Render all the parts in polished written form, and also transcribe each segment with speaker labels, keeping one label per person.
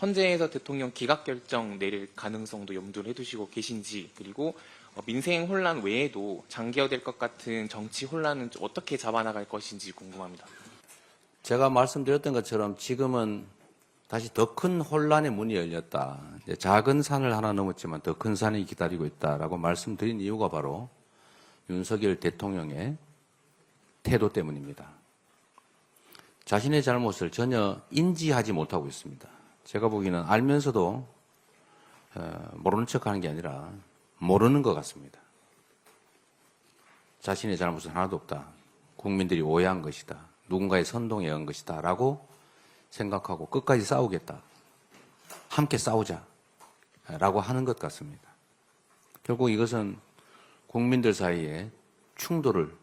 Speaker 1: 헌재에서 대통령 기각 결정 내릴 가능성도 염두를 해두시고 계신지, 그리고 민생 혼란 외에도 장기화될 것 같은 정치 혼란은 어떻게 잡아나갈 것인지 궁금합니다.
Speaker 2: 제가 말씀드렸던 것처럼 지금은 다시 더 큰 혼란의 문이 열렸다. 이제 작은 산을 하나 넘었지만 더 큰 산이 기다리고 있다라고 말씀드린 이유가 바로 윤석열 대통령의 태도 때문입니다. 자신의 잘못을 전혀 인지하지 못하고 있습니다. 제가 보기에는 알면서도 모르는 척하는 게 아니라 모르는 것 같습니다. 자신의 잘못은 하나도 없다. 국민들이 오해한 것이다. 누군가의 선동에 의한 것이다. 라고 생각하고 끝까지 싸우겠다. 함께 싸우자. 라고 하는 것 같습니다. 결국 이것은 국민들 사이에 충돌을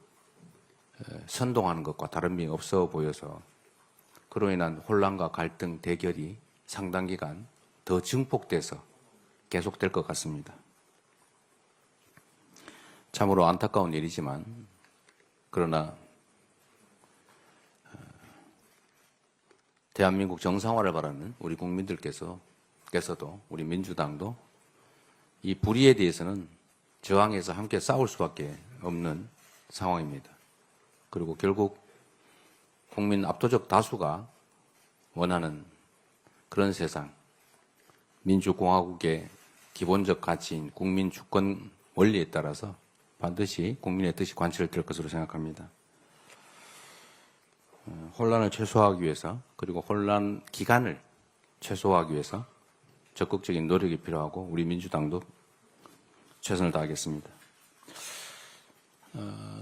Speaker 2: 선동하는 것과 다름이 없어 보여서 그로 인한 혼란과 갈등, 대결이 상당 기간 더 증폭돼서 계속될 것 같습니다. 참으로 안타까운 일이지만 그러나 대한민국 정상화를 바라는 우리 국민들께서도 우리 민주당도 이 불의에 대해서는 저항해서 함께 싸울 수밖에 없는 상황입니다. 그리고 결국 국민 압도적 다수가 원하는 그런 세상, 민주공화국의 기본적 가치인 국민 주권 원리에 따라서 반드시 국민의 뜻이 관철될 것으로 생각합니다. 혼란을 최소화하기 위해서, 그리고 혼란 기간을 최소화하기 위해서 적극적인 노력이 필요하고 우리 민주당도 최선을 다하겠습니다.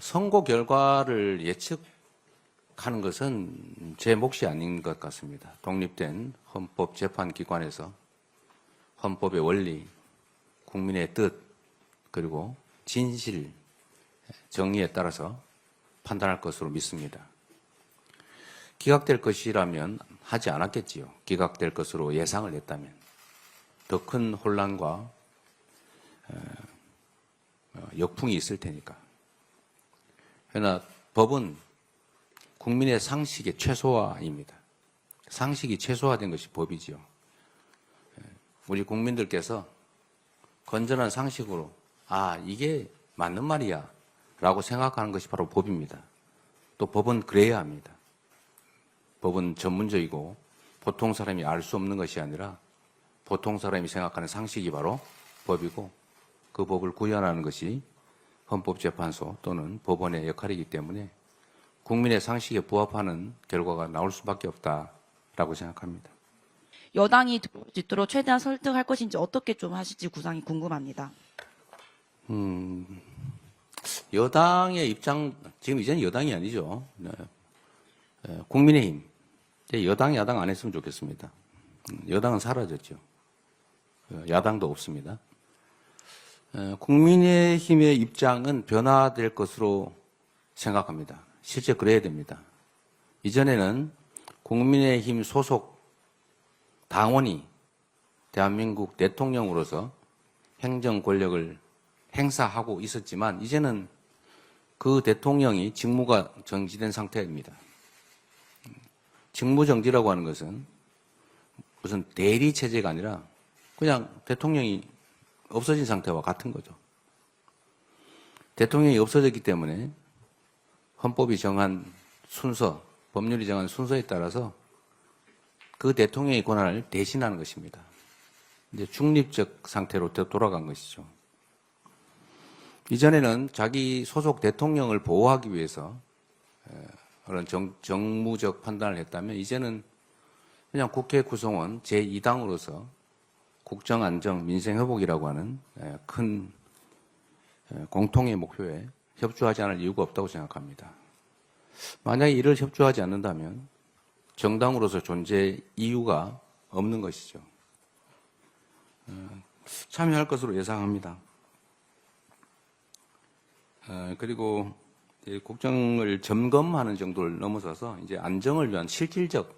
Speaker 2: 선거 결과를 예측하는 것은 제 몫이 아닌 것 같습니다. 독립된 헌법재판기관에서 헌법의 원리, 국민의 뜻, 그리고 진실, 정의에 따라서 판단할 것으로 믿습니다. 기각될 것이라면 하지 않았겠지요. 기각될 것으로 예상을 했다면. 더 큰 혼란과 역풍이 있을 테니까. 그러나 법은 국민의 상식의 최소화입니다. 상식이 최소화된 것이 법이지요. 우리 국민들께서 건전한 상식으로 이게 맞는 말이야 라고 생각하는 것이 바로 법입니다. 또 법은 그래야 합니다. 법은 전문적이고 보통 사람이 알 수 없는 것이 아니라 보통 사람이 생각하는 상식이 바로 법이고 그 법을 구현하는 것이 헌법재판소 또는 법원의 역할이기 때문에 국민의 상식에 부합하는 결과가 나올 수밖에 없다라고 생각합니다.
Speaker 3: 여당이 들어올 수 있도록 최대한 설득할 것인지 어떻게 좀 하실지 구상이 궁금합니다.
Speaker 2: 여당의 입장, 지금 이제는 여당이 아니죠. 국민의힘. 여당, 야당 안 했으면 좋겠습니다. 여당은 사라졌죠. 야당도 없습니다. 국민의힘의 입장은 변화될 것으로 생각합니다. 실제 그래야 됩니다. 이전에는 국민의힘 소속 당원이 대한민국 대통령으로서 행정 권력을 행사하고 있었지만 이제는 그 대통령이 직무가 정지된 상태입니다. 직무정지라고 하는 것은 무슨 대리 체제가 아니라 그냥 대통령이 없어진 상태와 같은 거죠. 대통령이 없어졌기 때문에 헌법이 정한 순서, 법률이 정한 순서에 따라서 그 대통령의 권한을 대신하는 것입니다. 이제 중립적 상태로 돌아간 것이죠. 이전에는 자기 소속 대통령을 보호하기 위해서 그런 정무적 판단을 했다면 이제는 그냥 국회 구성원 제2당으로서 국정안정, 민생회복이라고 하는 큰 공통의 목표에 협조하지 않을 이유가 없다고 생각합니다. 만약에 이를 협조하지 않는다면 정당으로서 존재 이유가 없는 것이죠. 참여할 것으로 예상합니다. 그리고 국정을 점검하는 정도를 넘어서서 이제 안정을 위한 실질적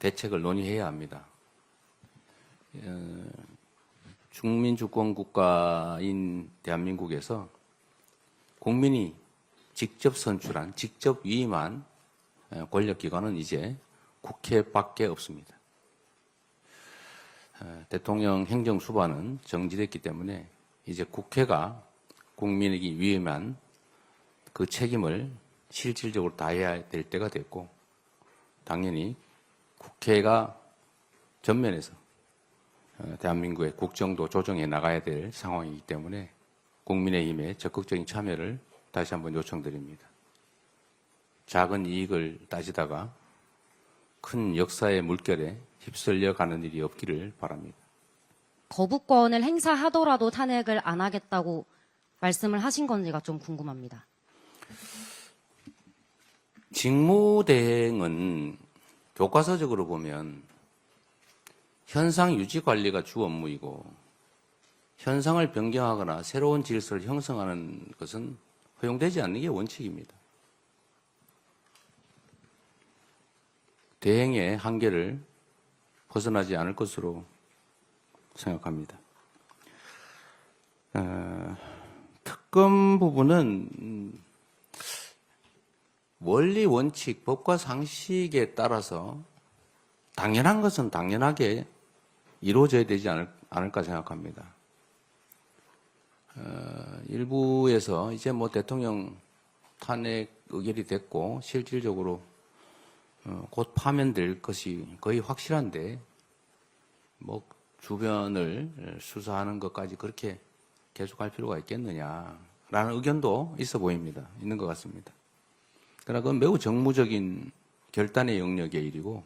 Speaker 2: 대책을 논의해야 합니다. 중민주권 국가인 대한민국에서 국민이 직접 선출한, 직접 위임한 권력기관은 이제 국회밖에 없습니다. 대통령 행정 수반은 정지됐기 때문에 이제 국회가 국민에게 위임한 그 책임을 실질적으로 다해야 될 때가 됐고, 당연히 국회가 전면에서 대한민국의 국정도 조정해 나가야 될 상황이기 때문에 국민의힘의 적극적인 참여를 다시 한번 요청드립니다. 작은 이익을 따지다가 큰 역사의 물결에 휩쓸려 가는 일이 없기를 바랍니다.
Speaker 4: 거부권을 행사하더라도 탄핵을 안 하겠다고 말씀을 하신 건지가 좀 궁금합니다.
Speaker 2: 직무대행은 교과서적으로 보면 현상 유지 관리가 주 업무이고, 현상을 변경하거나 새로운 질서를 형성하는 것은 허용되지 않는 게 원칙입니다. 대행의 한계를 벗어나지 않을 것으로 생각합니다. 특검 부분은 원리 원칙, 법과 상식에 따라서 당연한 것은 당연하게 이루어져야 되지 않을까 생각합니다. 일부에서 이제 뭐 대통령 탄핵 의결이 됐고 실질적으로 곧 파면될 것이 거의 확실한데 뭐 주변을 수사하는 것까지 그렇게 계속할 필요가 있겠느냐라는 의견도 있어 보입니다. 있는 것 같습니다. 그러나 그건 매우 정무적인 결단의 영역의 일이고,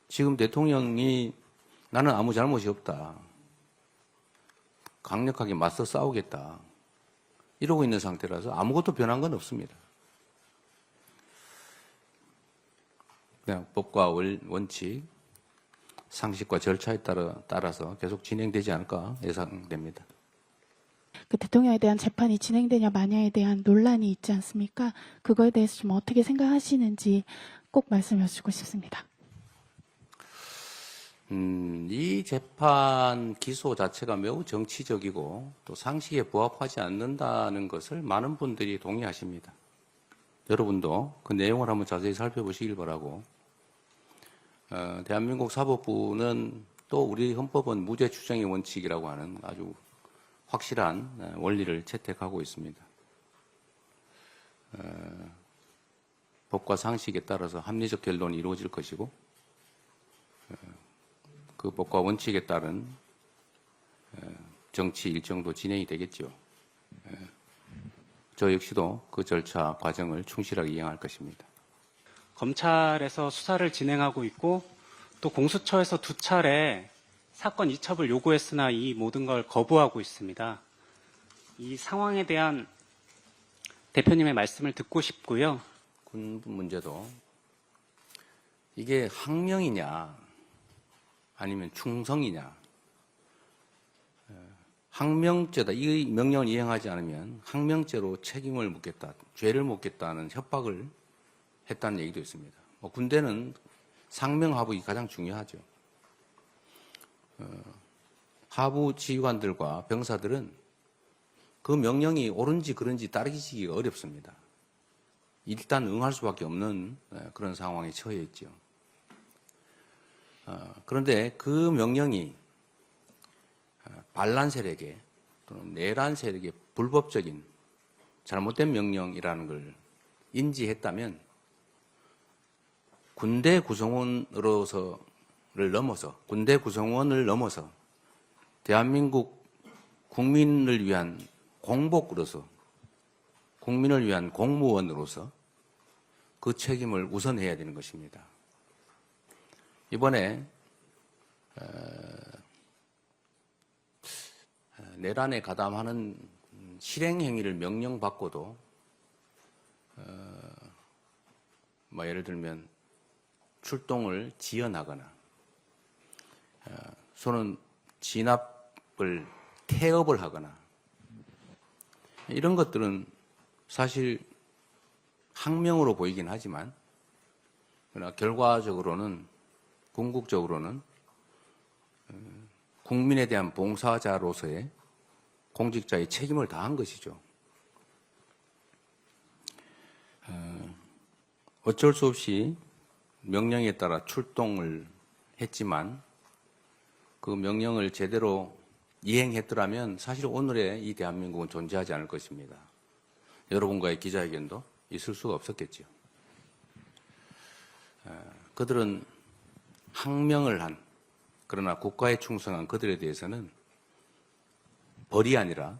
Speaker 2: 지금 대통령이 나는 아무 잘못이 없다, 강력하게 맞서 싸우겠다, 이러고 있는 상태라서 아무것도 변한 건 없습니다. 그냥 법과 원칙, 상식과 절차에 따라서 계속 진행되지 않을까 예상됩니다.
Speaker 5: 그 대통령에 대한 재판이 진행되냐 마냐에 대한 논란이 있지 않습니까? 그거에 대해서 좀 어떻게 생각하시는지 꼭 말씀해 주시고 싶습니다.
Speaker 2: 이 재판 기소 자체가 매우 정치적이고 또 상식에 부합하지 않는다는 것을 많은 분들이 동의하십니다. 여러분도 그 내용을 한번 자세히 살펴보시길 바라고, 대한민국 사법부는 또 우리 헌법은 무죄 추정의 원칙이라고 하는 아주 확실한 원리를 채택하고 있습니다. 법과 상식에 따라서 합리적 결론이 이루어질 것이고, 그 법과 원칙에 따른 정치 일정도 진행이 되겠죠. 저 역시도 그 절차 과정을 충실하게 이행할 것입니다.
Speaker 6: 검찰에서 수사를 진행하고 있고 또 공수처에서 2차례 사건 이첩을 요구했으나 이 모든 걸 거부하고 있습니다. 이 상황에 대한 대표님의 말씀을 듣고 싶고요.
Speaker 2: 군 문제도 이게 항명이냐 아니면 충성이냐, 항명죄다, 이 명령을 이행하지 않으면 항명죄로 책임을 묻겠다, 죄를 묻겠다는 협박을 했다는 얘기도 있습니다. 군대는 상명하복이 가장 중요하죠. 하부 지휘관들과 병사들은 그 명령이 옳은지 그른지 따르기가 어렵습니다. 일단 응할 수밖에 없는 그런 상황에 처해 있죠. 그런데 그 명령이 반란 세력에 또는 내란 세력의 불법적인 잘못된 명령이라는 걸 인지했다면 군대 구성원을 넘어서 대한민국 국민을 위한 공복으로서, 국민을 위한 공무원으로서 그 책임을 우선해야 되는 것입니다. 이번에 내란에 가담하는 실행행위를 명령받고도 예를 들면 출동을 지연하거나 또는 진압을 태업을 하거나 이런 것들은 사실 항명으로 보이긴 하지만, 그러나 결과적으로는 궁극적으로는 국민에 대한 봉사자로서의 공직자의 책임을 다한 것이죠. 어쩔 수 없이 명령에 따라 출동을 했지만 그 명령을 제대로 이행했더라면 사실 오늘의 이 대한민국은 존재하지 않을 것입니다. 여러분과의 기자회견도 있을 수가 없었겠죠. 그들은 항명을 한, 그러나 국가에 충성한 그들에 대해서는 벌이 아니라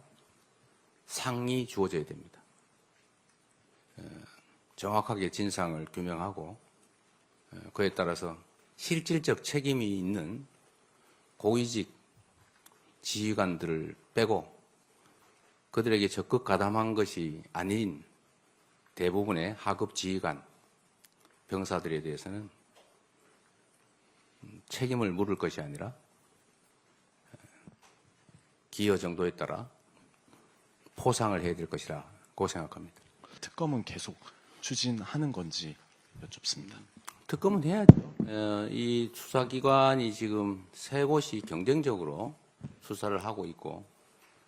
Speaker 2: 상이 주어져야 됩니다. 정확하게 진상을 규명하고 그에 따라서 실질적 책임이 있는 고위직 지휘관들을 빼고 그들에게 적극 가담한 것이 아닌 대부분의 하급 지휘관, 병사들에 대해서는 책임을 물을 것이 아니라 기여 정도에 따라 포상을 해야 될 것이라고 생각합니다.
Speaker 7: 특검은 계속 추진하는 건지 여쭙습니다.
Speaker 2: 특검은 해야죠. 이 수사기관이 지금 세 곳이 경쟁적으로 수사를 하고 있고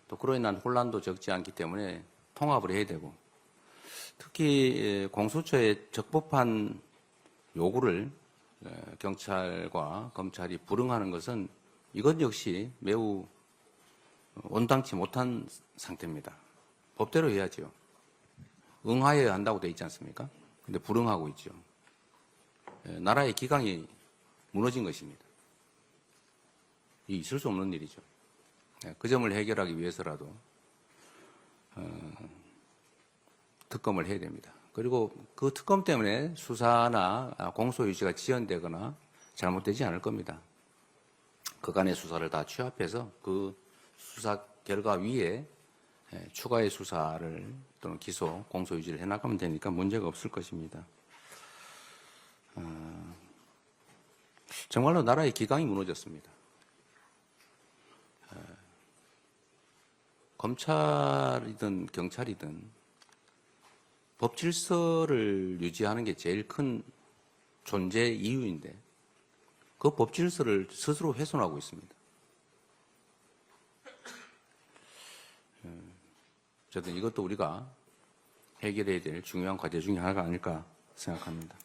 Speaker 2: 또 그로 인한 혼란도 적지 않기 때문에 통합을 해야 되고 특히 공수처의 적법한 요구를 경찰과 검찰이 불응하는 것은 이것 역시 매우 온당치 못한 상태입니다. 법대로 해야죠. 응하여야 한다고 돼 있지 않습니까? 근데 불응하고 있죠. 나라의 기강이 무너진 것입니다. 이 있을 수 없는 일이죠. 그 점을 해결하기 위해서라도 특검을 해야 됩니다. 그리고 그 특검 때문에 수사나 공소유지가 지연되거나 잘못되지 않을 겁니다. 그간의 수사를 다 취합해서 그 수사 결과 위에 추가의 수사를 또는 기소, 공소유지를 해나가면 되니까 문제가 없을 것입니다. 정말로 나라의 기강이 무너졌습니다. 검찰이든 경찰이든 법 질서를 유지하는 게 제일 큰 존재 이유인데 그 법 질서를 스스로 훼손하고 있습니다. 어쨌든 이것도 우리가 해결해야 될 중요한 과제 중에 하나가 아닐까 생각합니다.